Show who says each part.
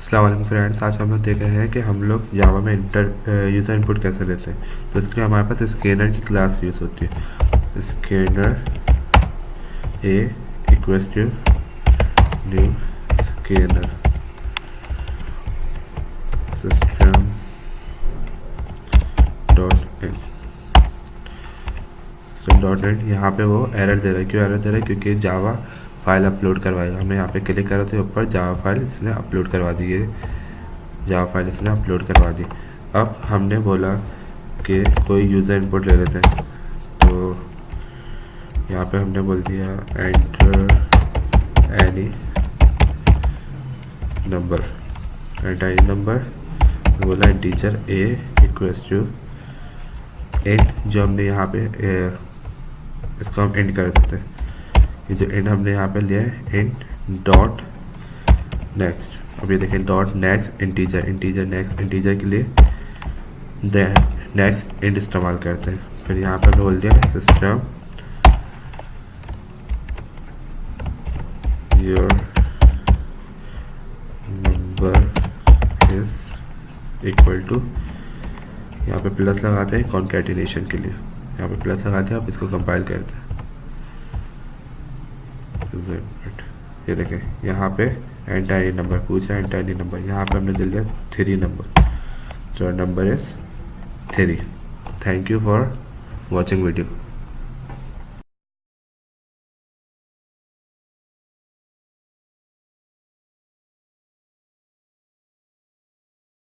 Speaker 1: अस्सलाम वालेकुम फ्रेंड्स, आज हम लोग देख रहे हैं कि हम लोग जावा में यूज़र इनपुट कैसे लेते हैं। तो इसके लिए हमारे पास स्कैनर की क्लास यूज़ होती है। Scanner a equals to new scanner system dot in system dot in. यहाँ पे वो एरर दे रहा है। क्यों एरर दे रहा है? क्योंकि जावा फाइल अपलोड करवाएगा। हमने यहाँ पे क्लिक करा तो ऊपर जावा फाइल इसने अपलोड करवा दी है। जावा फाइल इसने अपलोड करवा दी। अब हमने बोला कि कोई यूज़र इनपुट ले लेते हैं, तो यहाँ पे हमने बोल दिया enter any number. Enter any number बोला integer A equals to and, जो हमने यहाँ पे इसको हम एंड कर देते हैं। ये जो एंड हमने यहाँ पे लिया है एंड डॉट नेक्स्ट। अब ये देखें dot next integer, integer next integer के लिए नेक्स्ट एंड इस्तेमाल करते हैं। फिर यहाँ पर बोल दिया system your number is equal to, यहाँ पे प्लस लगाते हैं कॉन्कैटिनेशन के लिए। यहाँ पे प्लस लगाते हैं, आप इसको कंपाइल करते हैं। ये देखें यहाँ पे एंटायर नंबर पूछा, एंटायर नंबर यहाँ पे हमने दे दिया 3 नंबर, जो number is 3। Thank you for watching video.